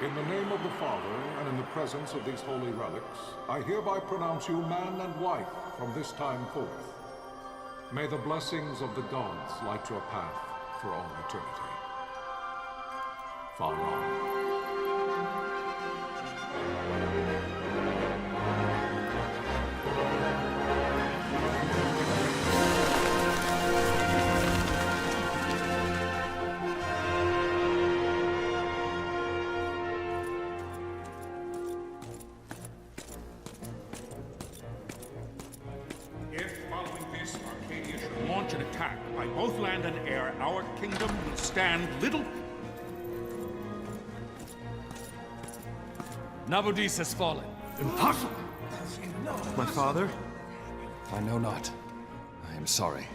In the name of the Father, and in the presence of these holy relics, I hereby pronounce you man and wife from this time forth. May the blessings of the gods light your path for all eternity. Far on. An attack by both land and air, our kingdom will stand little. Nabudis has fallen. Impossible! My father? I know not. I am sorry.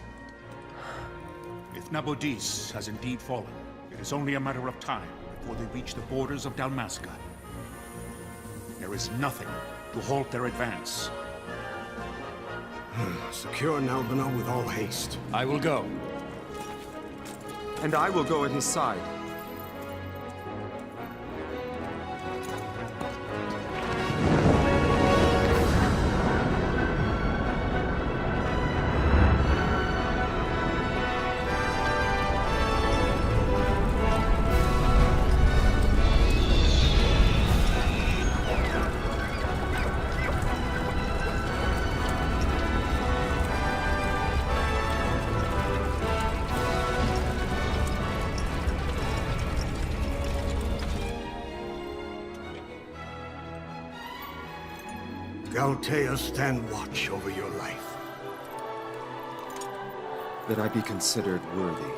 If Nabudis has indeed fallen, it is only a matter of time before they reach the borders of Dalmasca. There is nothing to halt their advance. Secure Nalbina with all haste. I will go. And I will go at his side. Galtea, stand watch over your life. That I be considered worthy.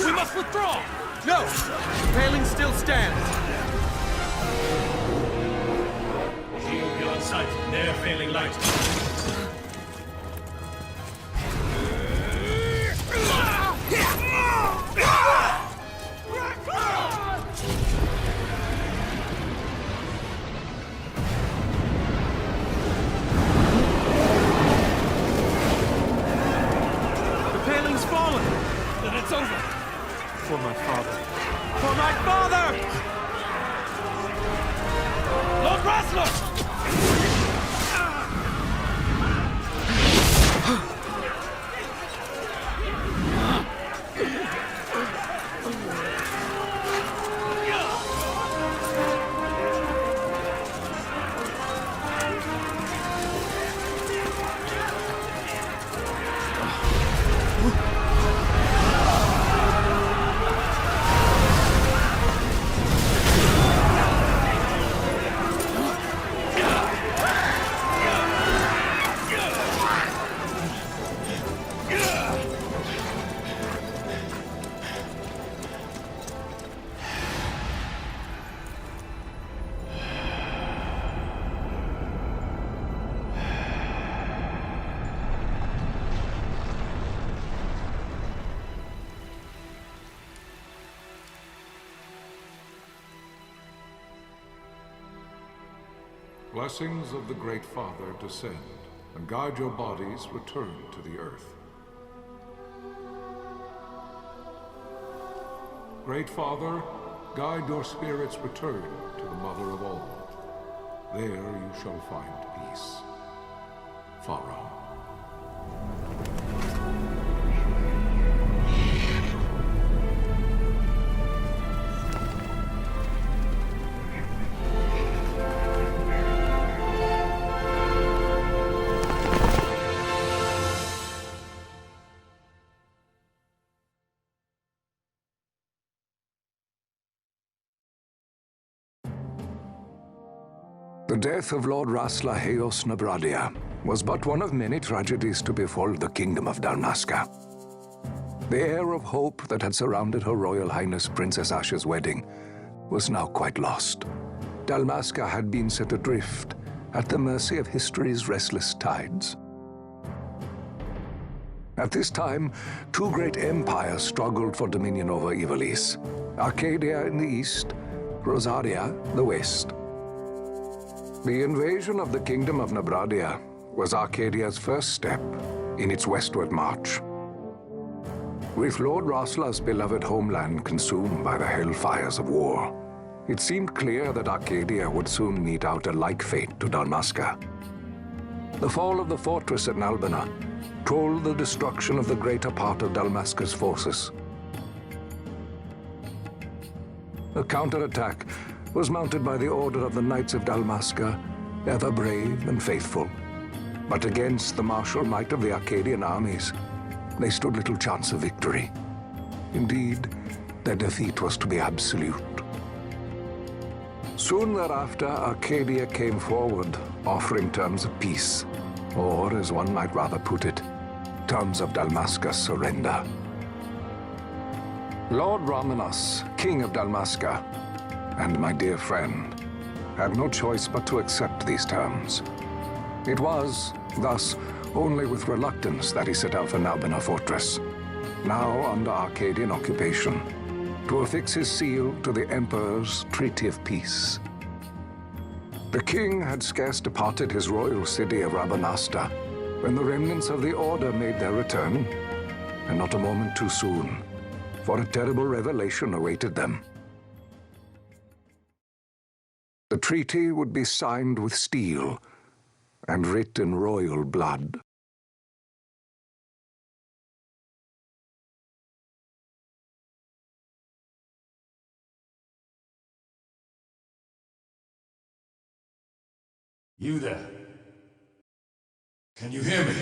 We must withdraw! No! The paling still stands! Shield beyond sight, ne'er failing light. The paling's fallen! Then it's over! For my father. For my father! Lord Rasler! blessings of the Great Father descend, and guide your bodies return to the earth. Great Father, guide your spirits return to the Mother of all. There you shall find peace. Pharaoh. The death of Lord Rasla Heos Nabradia was but one of many tragedies to befall the Kingdom of Dalmasca. The air of hope that had surrounded Her Royal Highness Princess Asha's wedding was now quite lost. Dalmasca had been set adrift at the mercy of history's restless tides. At this time, two great empires struggled for dominion over Ivalice: Arcadia in the east, Rosaria the west. The invasion of the Kingdom of Nabradia was Arcadia's first step in its westward march. With Lord Rasla's beloved homeland consumed by the hellfires of war, it seemed clear that Arcadia would soon mete out a like fate to Dalmasca. The fall of the fortress at Nalbina told the destruction of the greater part of Dalmasca's forces. A counterattack was mounted by the Order of the Knights of Dalmasca, ever brave and faithful. But against the martial might of the Arcadian armies, they stood little chance of victory. Indeed, their defeat was to be absolute. Soon thereafter, Arcadia came forward, offering terms of peace, or, as one might rather put it, terms of Dalmasca's surrender. Lord Ramenas, King of Dalmasca, and my dear friend, had no choice but to accept these terms. It was, thus, only with reluctance that he set out for Nalbina Fortress, now under Arcadian occupation, to affix his seal to the Emperor's Treaty of Peace. The king had scarce departed his royal city of Rabanasta when the remnants of the Order made their return, and not a moment too soon, for a terrible revelation awaited them. The treaty would be signed with steel and writ in royal blood. You there? Can you hear me?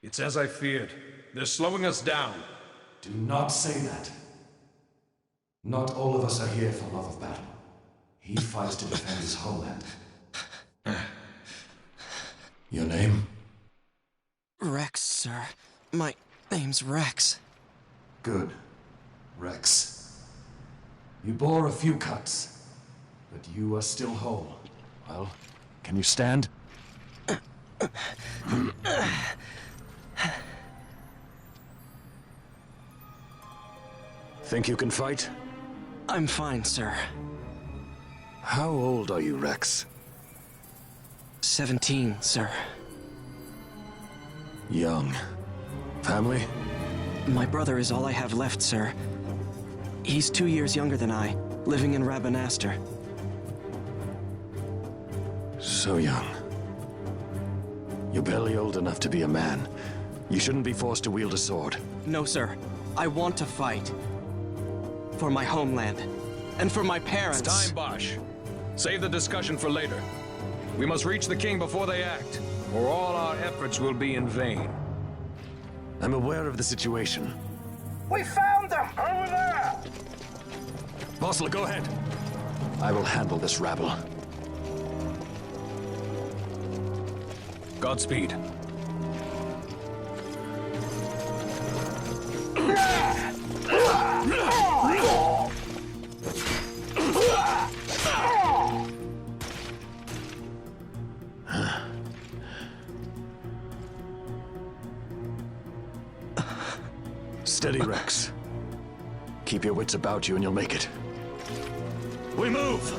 It's as I feared. They're slowing us down. Do not say that. Not all of us are here for love of battle. He fights to defend his homeland. Your name? Rex, sir. My name's Rex. Good. Rex. You bore a few cuts, but you are still whole. Well, can you stand? Think you can fight? I'm fine, sir. How old are you, Rex? 17, sir. Young. Family? My brother is all I have left, sir. He's 2 years younger than I, living in Rabanaster. So young. You're barely old enough to be a man. You shouldn't be forced to wield a sword. No, sir. I want to fight. For my homeland. And for my parents. It's time, Bosch. Save the discussion for later. We must reach the king before they act, or all our efforts will be in vain. I'm aware of the situation. We found them! Over there! Vossler, go ahead. I will handle this rabble. Godspeed. Steady, Rex. Keep your wits about you and you'll make it. We move!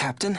Captain?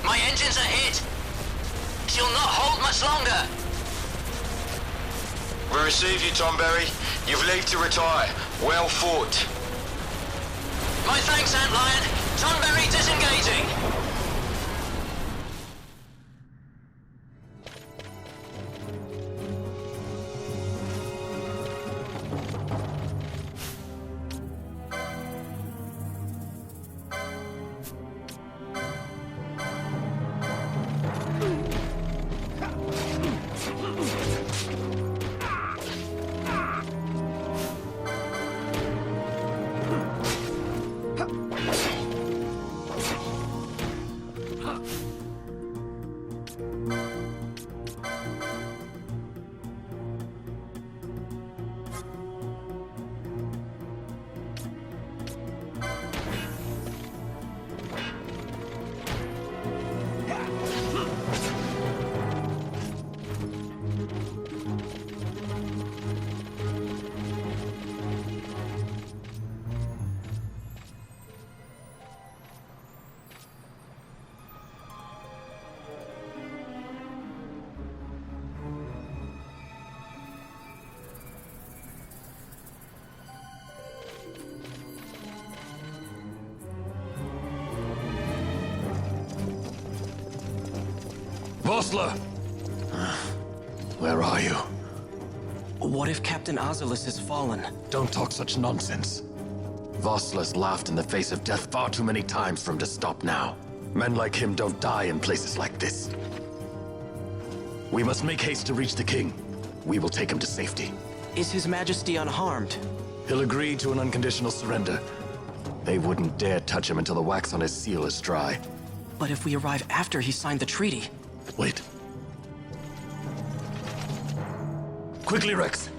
My engines are hit. She'll not hold much longer. We receive you, Tomberry. You've leave to retire. Well fought. My thanks, Antlion. Tonberry disengaging. Vossler! Where are you? What if Captain Azulis has fallen? Don't talk such nonsense. Vossler's laughed in the face of death far too many times for him to stop now. Men like him don't die in places like this. We must make haste to reach the king. We will take him to safety. Is His Majesty unharmed? He'll agree to an unconditional surrender. They wouldn't dare touch him until the wax on his seal is dry. But if we arrive after he signed the treaty... Wait. Quickly, Rex!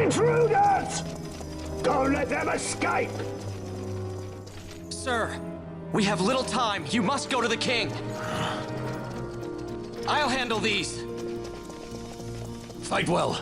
Intruders! Don't let them escape! Sir, we have little time. You must go to the king. I'll handle these. Fight well.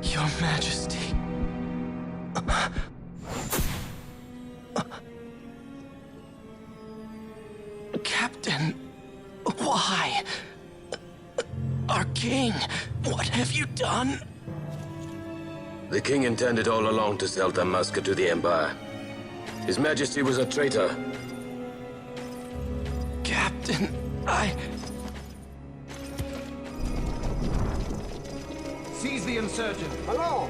Your Majesty. Captain, why? Our king, what have you done? The king intended all along to sell Damaska to the Empire. His Majesty was a traitor. Captain, Seize the insurgent. Hello!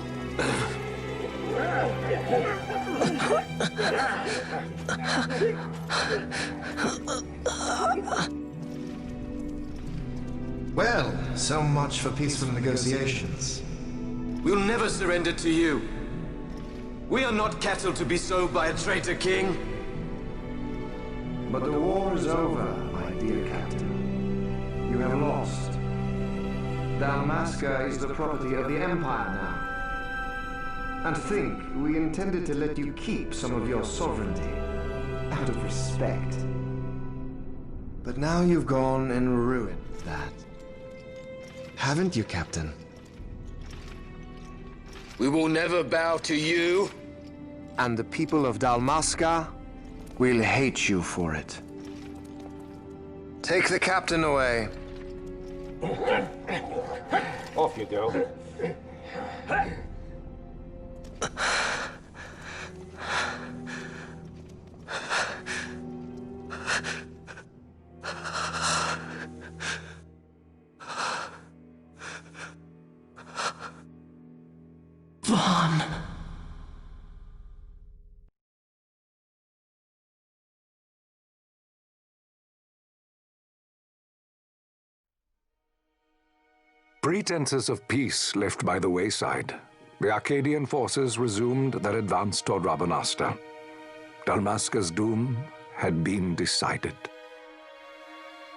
Well, so much for peaceful negotiations. We'll never surrender to you. We are not cattle to be sold by a traitor king. But the war is over, my dear captain. You have lost. Dalmasca is the property of the Empire now. And think, we intended to let you keep some of your sovereignty, out of respect. But now you've gone and ruined that. Haven't you, Captain? We will never bow to you. And the people of Dalmasca will hate you for it. Take the captain away. Off you go. Vaughn. Pretenses of peace left by the wayside, the Arcadian forces resumed their advance toward Rabanasta. Dalmasca's doom had been decided.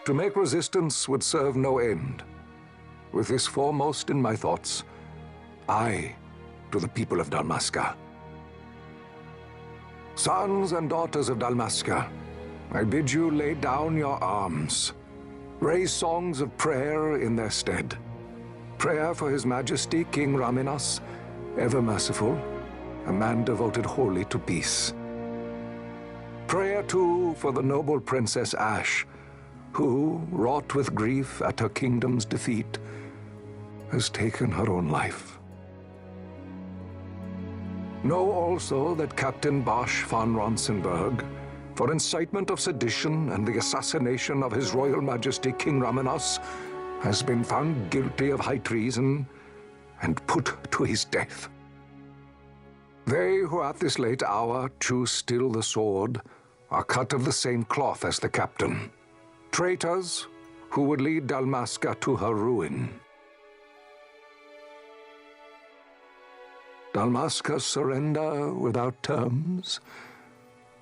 To make resistance would serve no end. With this foremost in my thoughts, I to the people of Dalmasca. Sons and daughters of Dalmasca, I bid you lay down your arms. Raise songs of prayer in their stead. Prayer for His Majesty King Raminas, ever merciful, a man devoted wholly to peace. Prayer, too, for the noble Princess Ash, who, wrought with grief at her kingdom's defeat, has taken her own life. Know also that Captain Bosch von Ronsenberg, for incitement of sedition and the assassination of His Royal Majesty King Raminas, has been found guilty of high treason and put to his death. They who at this late hour choose still the sword are cut of the same cloth as the captain, traitors who would lead Dalmasca to her ruin. Dalmasca's surrender without terms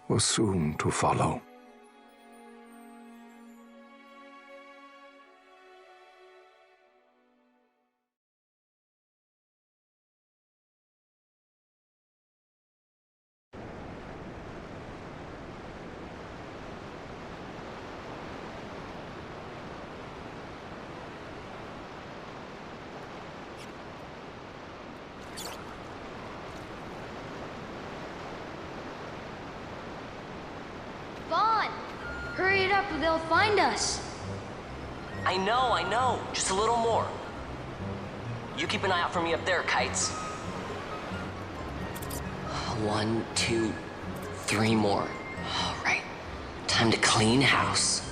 was soon to follow. Hurry it up or they'll find us. I know. Just a little more. You keep an eye out for me up there, Kites. 1, 2, 3 more. All right. Time to clean house.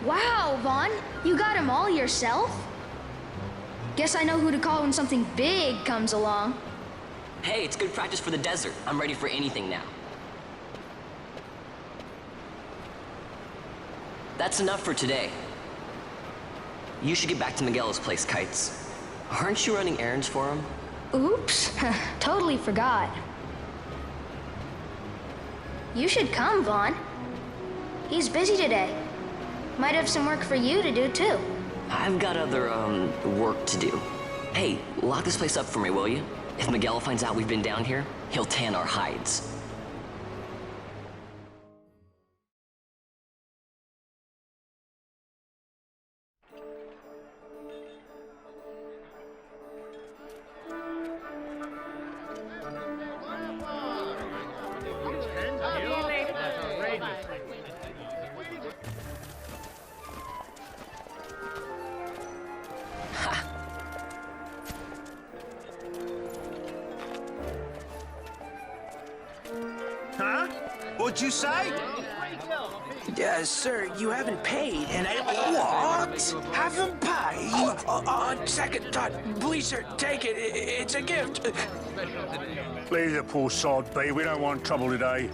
Wow, Vaughn, you got him all yourself? Guess I know who to call when something big comes along. Hey, it's good practice for the desert. I'm ready for anything now. That's enough for today. You should get back to Miguel's place, Kites. Aren't you running errands for him? Oops, totally forgot. You should come, Vaughn. He's busy today. Might have some work for you to do, too. I've got other, work to do. Hey, lock this place up for me, will you? If Miguel finds out we've been down here, he'll tan our hides. Huh? What'd you say? Sir, you haven't paid, and I... What? Haven't paid? On second thought, please, sir, take it. It's a gift. Leave the poor sod be. We don't want trouble today.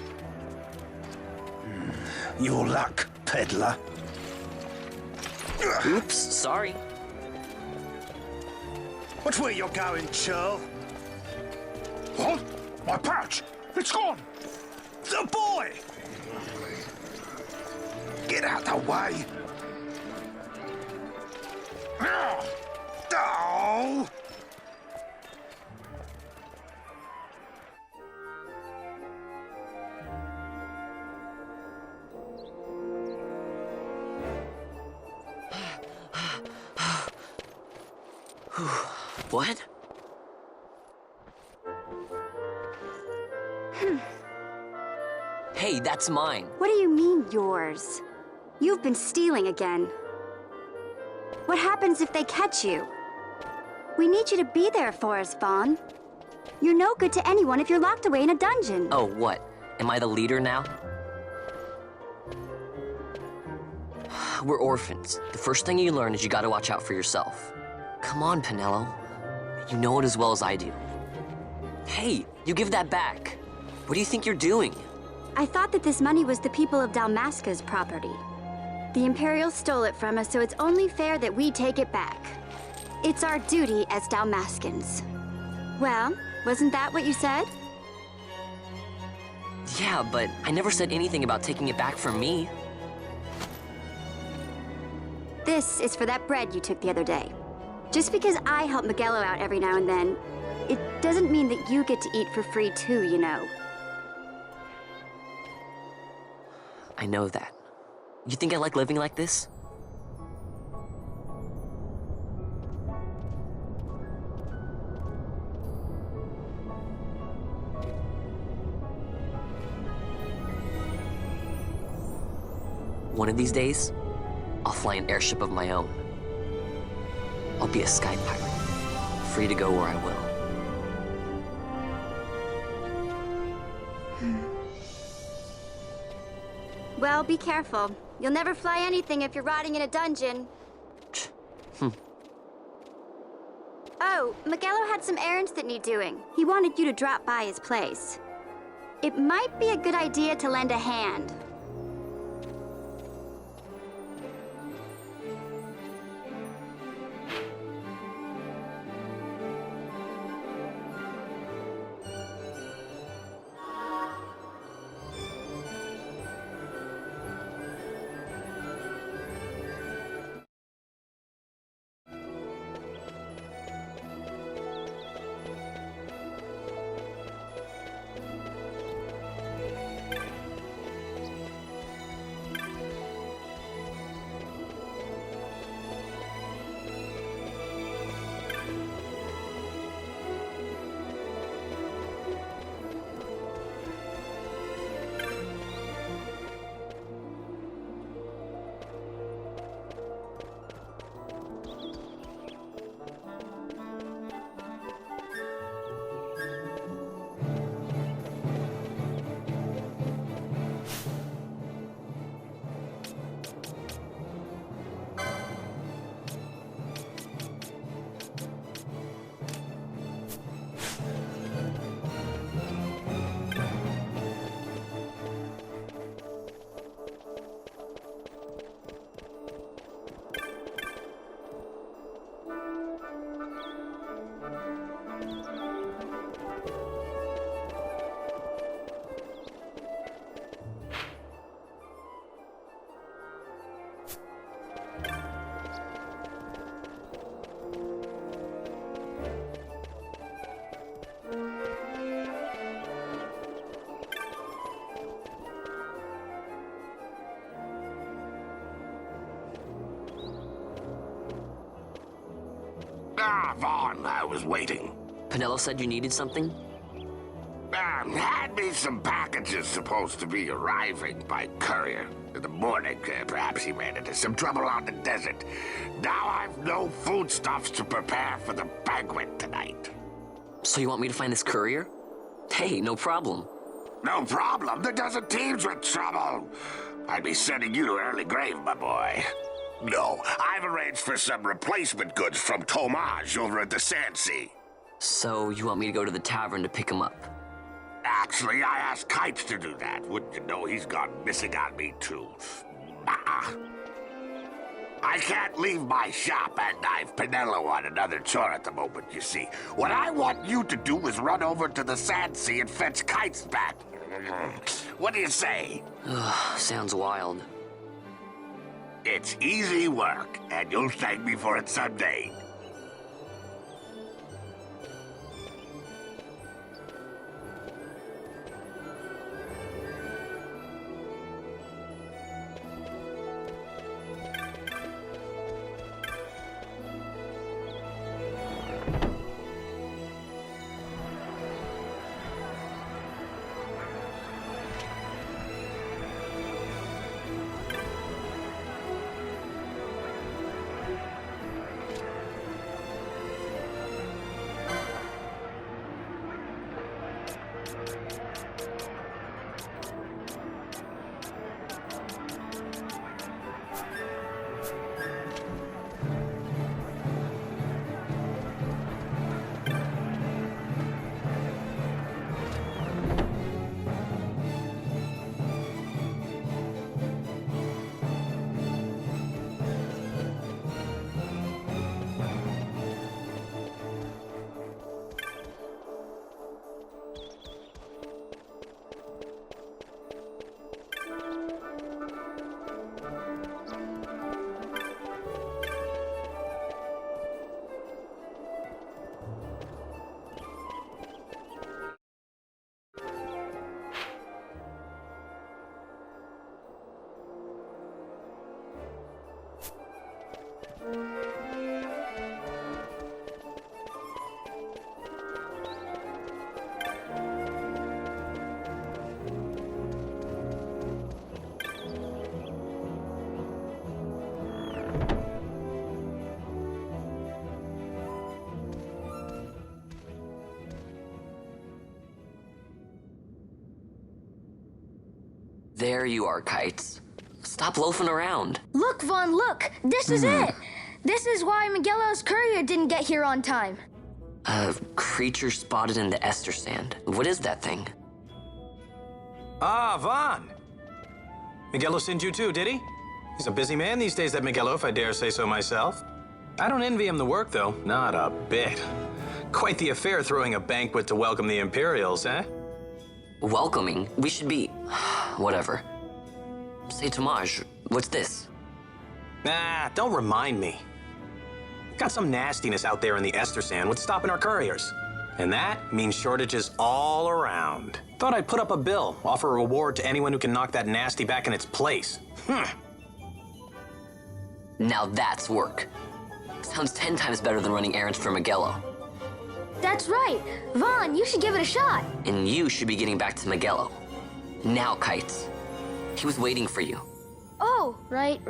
Your luck, peddler. Oops, sorry. Watch where you're going, churl. What? My pouch! It's gone! The boy! Get out the way. Oh! What? Hey, that's mine. What do you mean, yours? You've been stealing again. What happens if they catch you? We need you to be there for us, Vaughn. You're no good to anyone if you're locked away in a dungeon. Oh, what? Am I the leader now? We're orphans. The first thing you learn is you gotta watch out for yourself. Come on, Pinello. You know it as well as I do. Hey, you give that back. What do you think you're doing? I thought that this money was the people of Dalmasca's property. The Imperials stole it from us, so it's only fair that we take it back. It's our duty as Dalmascans. Well, wasn't that what you said? Yeah, but I never said anything about taking it back from me. This is for that bread you took the other day. Just because I help Miguelo out every now and then, it doesn't mean that you get to eat for free too, you know. I know that. You think I like living like this? One of these days, I'll fly an airship of my own. I'll be a sky pilot, free to go where I will. Well, be careful. You'll never fly anything if you're rotting in a dungeon. Oh, Miguelo had some errands that need doing. He wanted you to drop by his place. It might be a good idea to lend a hand. I was waiting. Pinello said you needed something? Had me some packages supposed to be arriving by courier. In the morning, perhaps he ran into some trouble out in the desert. Now I've no foodstuffs to prepare for the banquet tonight. So you want me to find this courier? Hey, no problem. No problem. The desert teems with trouble. I'd be sending you to early grave, my boy. No, I've arranged for some replacement goods from Tomage over at the Sandsea. So you want me to go to the tavern to pick him up? Actually, I asked Kites to do that. Wouldn't you know he's gone missing on me, too. I can't leave my shop, and I've Pinello on another chore at the moment, you see. What I want you to do is run over to the Sandsea and fetch Kites back. What do you say? Sounds wild. It's easy work, and you'll thank me for it someday. There you are, Kites. Stop loafing around. Look, Vaughn, look! This is it! This is why Miguelo's courier didn't get here on time. A creature spotted in the Ester Sand. What is that thing? Ah, Vaughn! Miguelo sent you too, did he? He's a busy man these days, that Miguelo, if I dare say so myself. I don't envy him the work, though. Not a bit. Quite the affair throwing a banquet to welcome the Imperials, eh? Welcoming? We should be... whatever. Say, Tomage, what's this? Nah, don't remind me. Got some nastiness out there in the Ester Sand. What's stopping our couriers? And that means shortages all around. Thought I'd put up a bill, offer a reward to anyone who can knock that nasty back in its place. Now that's work. Sounds 10 times better than running errands for Miguelo. That's right. Vaughn, you should give it a shot. And you should be getting back to Miguelo. Now, Kites. He was waiting for you. Oh, right.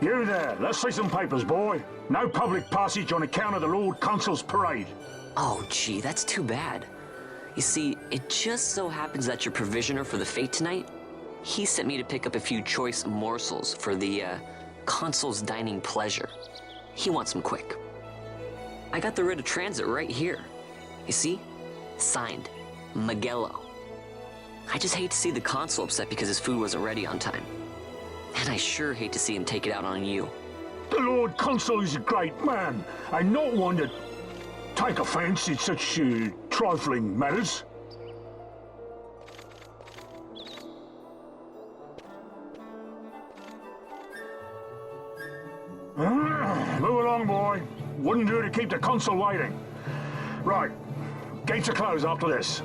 You there, let's see some papers, boy. No public passage on account of the Lord Consul's parade. Oh, gee, that's too bad. You see, it just so happens that your provisioner for the fete tonight, he sent me to pick up a few choice morsels for the, Consul's dining pleasure. He wants them quick. I got the writ of transit right here. You see? Signed, Magello. I just hate to see the Consul upset because his food wasn't ready on time. And I sure hate to see him take it out on you. The Lord Consul is a great man, and not one to take offence in such trifling matters. Move along, boy. Wouldn't do to keep the Consul waiting. Right, gates are closed after this.